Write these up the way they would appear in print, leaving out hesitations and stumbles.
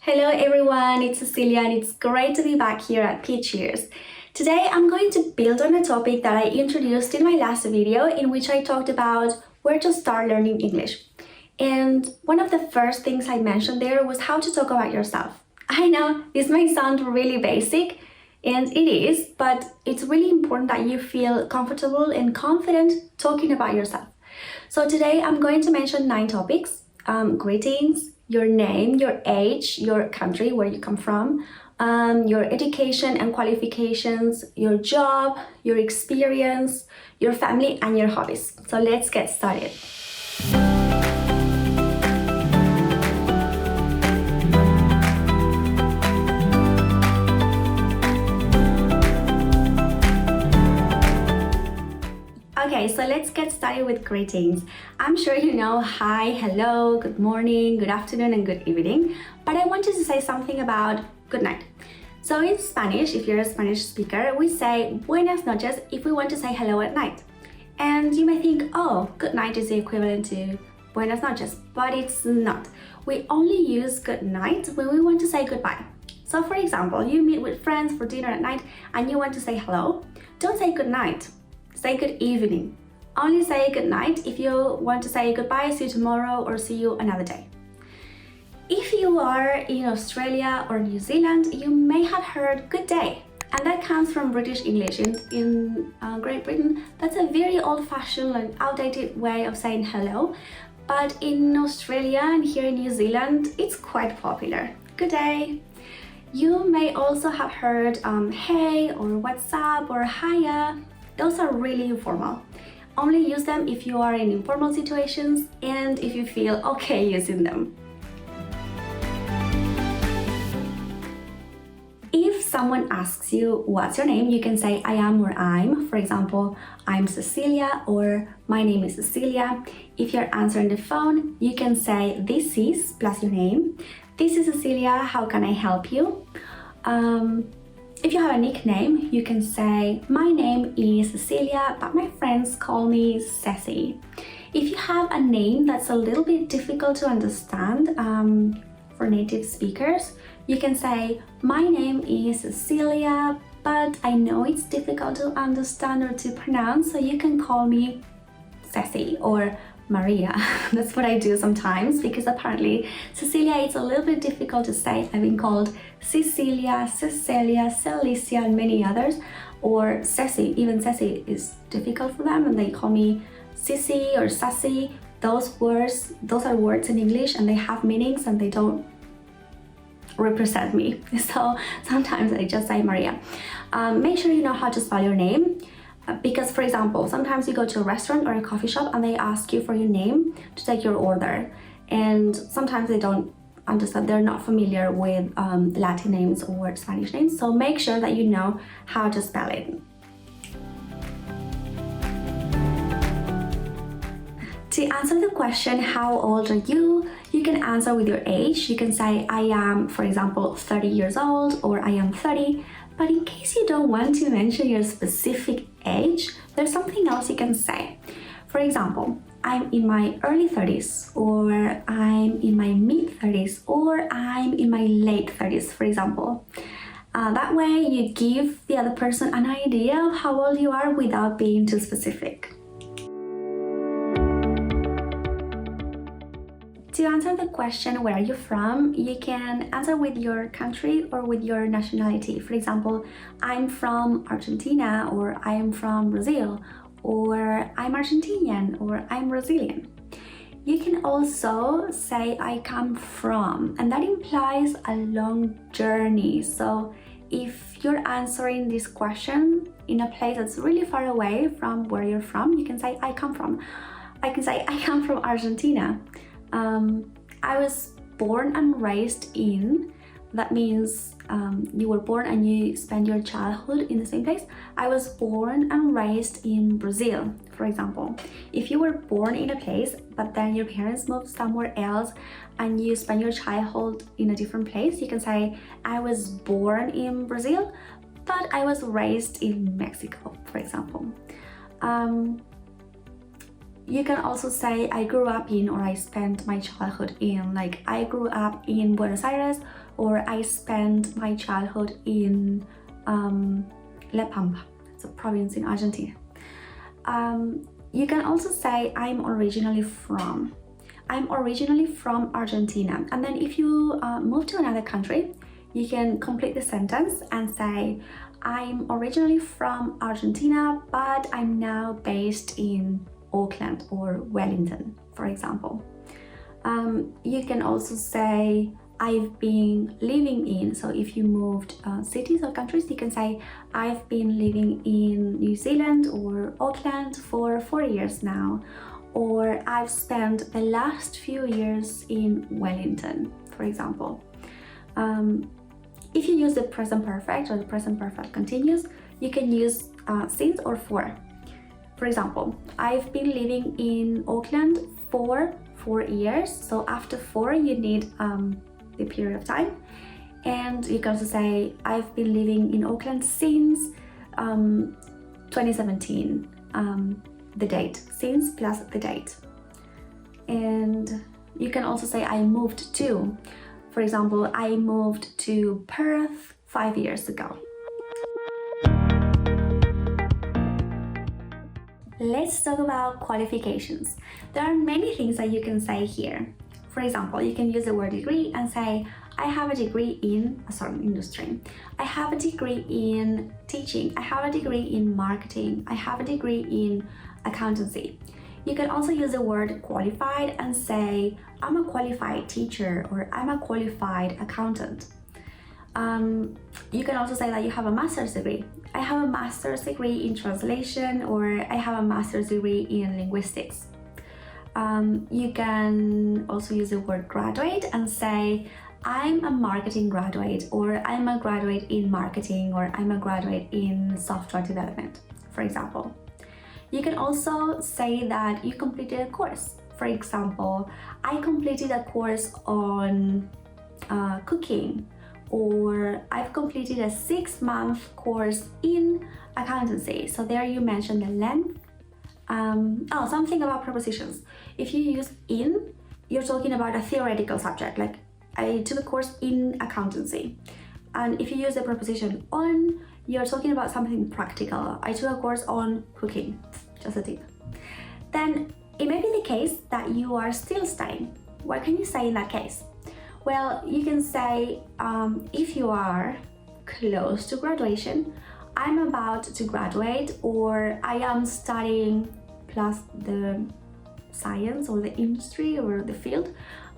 Hello everyone, it's Cecilia and it's great to be back here at Peaches. Today I'm going to build on a topic that I introduced in my last video in which I talked about where to start learning English. And one of the first things I mentioned there was how to talk about yourself. I know this may sound really basic, and it is, but it's really important that you feel comfortable and confident talking about yourself. So today I'm going to mention 9 topics: greetings, your name, your age, your country, where you come from, your education and qualifications, your job, your experience, your family, and your hobbies. So let's get started. Okay, so let's get started with greetings. I'm sure you know hi, hello, good morning, good afternoon, and good evening, but I wanted to say something about good night. So in Spanish, if you're a Spanish speaker, we say buenas noches if we want to say hello at night. And you may think, oh, good night is the equivalent to buenas noches, but it's not. We only use good night when we want to say goodbye. So for example, you meet with friends for dinner at night and you want to say hello. Don't say good night. Say good evening. Only say good night if you want to say goodbye, see you tomorrow, or see you another day. If you are in Australia or New Zealand, you may have heard good day, and that comes from British English. In Great Britain, that's a very old-fashioned and outdated way of saying hello, but in Australia and here in New Zealand, it's quite popular. Good day. You may also have heard hey or what's up or hiya. Those are really informal. Only use them if you are in informal situations and if you feel okay using them. If someone asks you what's your name, you can say I am or I'm. For example, I'm Cecilia or my name is Cecilia. If you're answering the phone, you can say this is plus your name. This is Cecilia, how can I help you? If you have a nickname, you can say, my name is Cecilia, but my friends call me Ceci. If you have a name that's a little bit difficult to understand for native speakers, you can say, my name is Cecilia, but I know it's difficult to understand or to pronounce, so you can call me Ceci or Maria. That's what I do sometimes because apparently Cecilia is a little bit difficult to say. I've been called Cecilia, Cecilia, Celicia, and many others, or Ceci. Even Ceci is difficult for them and they call me Sissy or Sassy. Those are words in English and they have meanings and they don't represent me. So sometimes I just say Maria. Make sure you know how to spell your name. Because, for example, sometimes you go to a restaurant or a coffee shop and they ask you for your name to take your order, and sometimes they don't understand, they're not familiar with Latin names or Spanish names, so make sure that you know how to spell it. To answer the question, how old are you? You can answer with your age. You can say, I am, for example, 30 years old, or I am 30. But in case you don't want to mention your specific age, there's something else you can say. For example, I'm in my early 30s, or I'm in my mid 30s, or I'm in my late 30s, for example. That way you give the other person an idea of how old you are without being too specific. To answer the question, where are you from, you can answer with your country or with your nationality. For example, I'm from Argentina, or I'm from Brazil, or I'm Argentinian, or I'm Brazilian. You can also say I come from, and that implies a long journey. So if you're answering this question in a place that's really far away from where you're from, you can say I come from. I can say I come from Argentina. I was born and raised in, that means you were born and you spent your childhood in the same place. I was born and raised in Brazil, for example. If you were born in a place, but then your parents moved somewhere else and you spent your childhood in a different place, you can say, I was born in Brazil, but I was raised in Mexico, for example. You can also say I grew up in, or I spent my childhood in, like I grew up in Buenos Aires, or I spent my childhood in La Pampa, it's a province in Argentina. You can also say I'm originally from. I'm originally from Argentina. And then if you move to another country, you can complete the sentence and say I'm originally from Argentina, but I'm now based in Auckland or Wellington, for example. You can also say I've been living in, so if you moved cities or countries, you can say I've been living in New Zealand or Auckland for 4 years now, or I've spent the last few years in Wellington, for example. If you use the present perfect or the present perfect continuous, you can use since or for. For example, I've been living in Auckland for 4 years, so after 4 you need the period of time. And you can also say I've been living in Auckland since 2017, the date, since plus the date. And you can also say I moved to. For example, I moved to Perth 5 years ago. Let's talk about qualifications. There are many things that you can say here. For example, you can use the word degree and say, I have a degree in a certain industry. I have a degree in teaching. I have a degree in marketing. I have a degree in accountancy. You can also use the word qualified and say, I'm a qualified teacher or I'm a qualified accountant. You can also say that you have a master's degree. I have a master's degree in translation, or I have a master's degree in linguistics. You can also use the word graduate and say, I'm a marketing graduate, or I'm a graduate in marketing, or I'm a graduate in software development, for example. You can also say that you completed a course. For example, I completed a course on cooking, or I've completed a 6-month course in accountancy. So there you mentioned the length. Something about prepositions. If you use in, you're talking about a theoretical subject, like I took a course in accountancy. And if you use the preposition on, you're talking about something practical. I took a course on cooking, just a tip. Then it may be the case that you are still studying. What can you say in that case? Well, you can say, if you are close to graduation, I'm about to graduate, or I am studying plus the science or the industry or the field.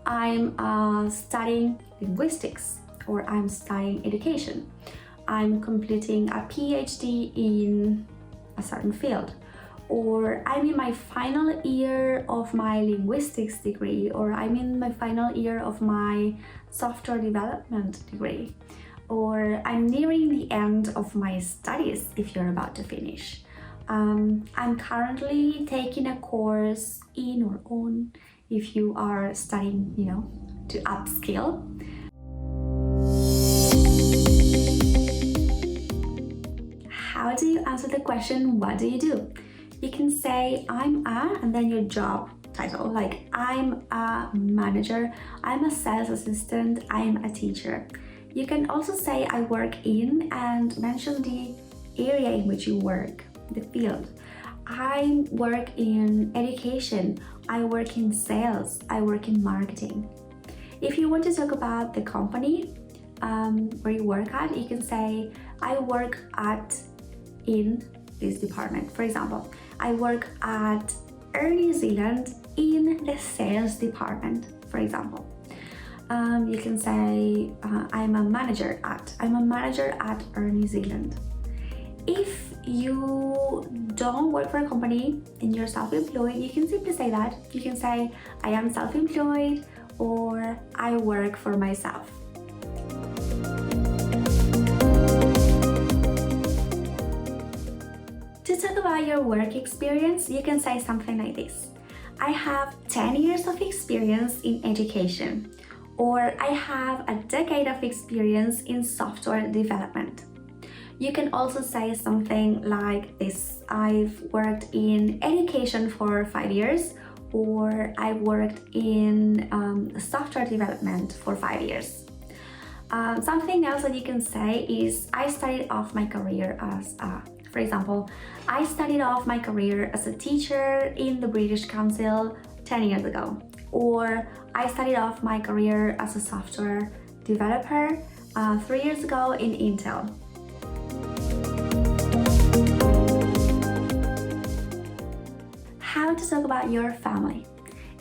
I'm studying linguistics, or I'm studying education. I'm completing a PhD in a certain field, or I'm in my final year of my linguistics degree, or I'm in my final year of my software development degree, or I'm nearing the end of my studies if you're about to finish. I'm currently taking a course in or on if you are studying, to upskill. How do you answer the question, what do you do? You can say I'm a, and then your job title, like I'm a manager, I'm a sales assistant, I'm a teacher. You can also say I work in and mention the area in which you work, the field. I work in education, I work in sales, I work in marketing. If you want to talk about the company where you work at, you can say I work in this department. For example, I work at Air New Zealand in the sales department, for example. You can say I'm a manager at Air New Zealand. If you don't work for a company and you're self-employed, you can simply say that. You can say I am self-employed, or I work for myself. To talk about your work experience, you can say something like this. I have 10 years of experience in education, or I have a decade of experience in software development. You can also say something like this. I've worked in education for 5 years, or I worked in software development for 5 years. Something else that you can say is I started off my career as for example, I started off my career as a teacher in the British Council 10 years ago. Or I started off my career as a software developer 3 years ago in Intel. How to talk about your family.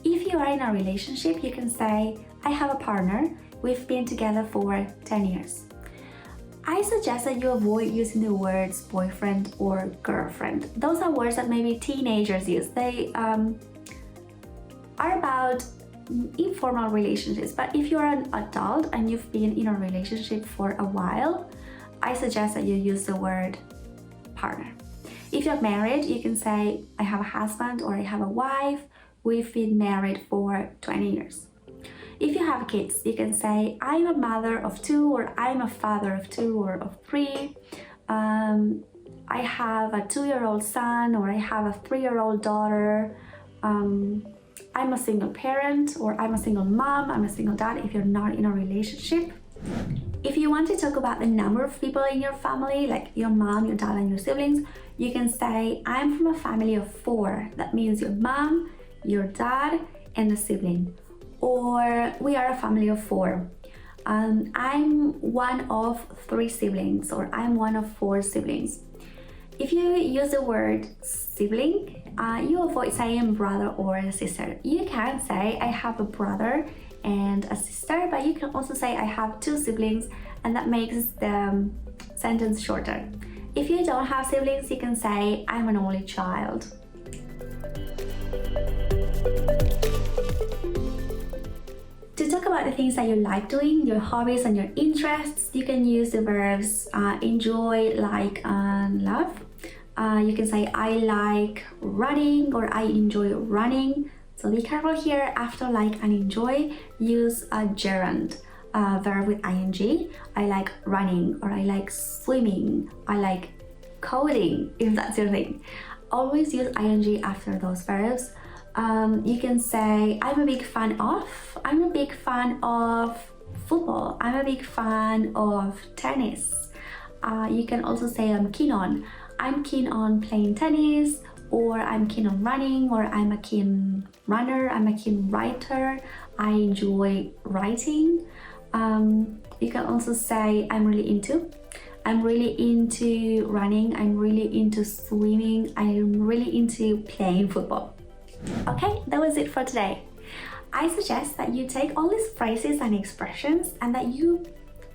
If you are in a relationship, you can say, I have a partner. We've been together for 10 years. I suggest that you avoid using the words boyfriend or girlfriend. Those are words that maybe teenagers use. They are about informal relationships. But if you're an adult and you've been in a relationship for a while, I suggest that you use the word partner. If you're married, you can say, I have a husband or I have a wife. We've been married for 20 years. If you have kids, you can say, I'm a mother of 2, or I'm a father of 2 or of 3. I have a 2-year-old son, or I have a 3-year-old daughter. I'm a single parent, or I'm a single mom, I'm a single dad if you're not in a relationship. If you want to talk about the number of people in your family, like your mom, your dad, and your siblings, you can say, I'm from a family of 4. That means your mom, your dad, and a sibling. Or we are a family of 4. I'm one of 3 siblings, or I'm one of 4 siblings. If you use the word sibling, you avoid saying brother or a sister. You can say I have a brother and a sister, but you can also say I have 2 siblings, and that makes the sentence shorter. If you don't have siblings, you can say I'm an only child. To talk about the things that you like doing, your hobbies and your interests, you can use the verbs enjoy, like, and love. You can say I like running or I enjoy running. So be careful here. After like and enjoy, use a gerund verb with ing. I like running, or I like swimming. I like coding, if that's your thing. Always use ing after those verbs. You can say I'm a big fan of football. I'm a big fan of tennis. You can also say I'm keen on playing tennis, or I'm keen on running, or I'm a keen runner, I'm a keen writer, I enjoy writing. You can also say I'm really into running, I'm really into swimming, I'm really into playing football. Okay, that was it for today. I suggest that you take all these phrases and expressions and that you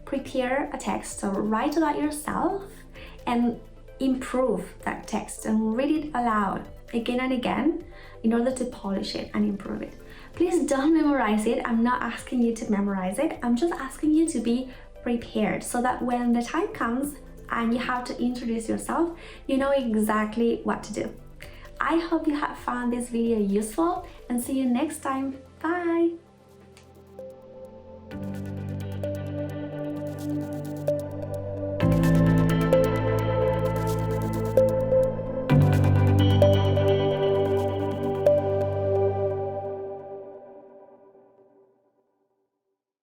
prepare a text, or write about yourself and improve that text and read it aloud again and again in order to polish it and improve it. Please don't memorize it. I'm not asking you to memorize it. I'm just asking you to be prepared so that when the time comes and you have to introduce yourself, you know exactly what to do. I hope you have found this video useful, and see you next time. Bye!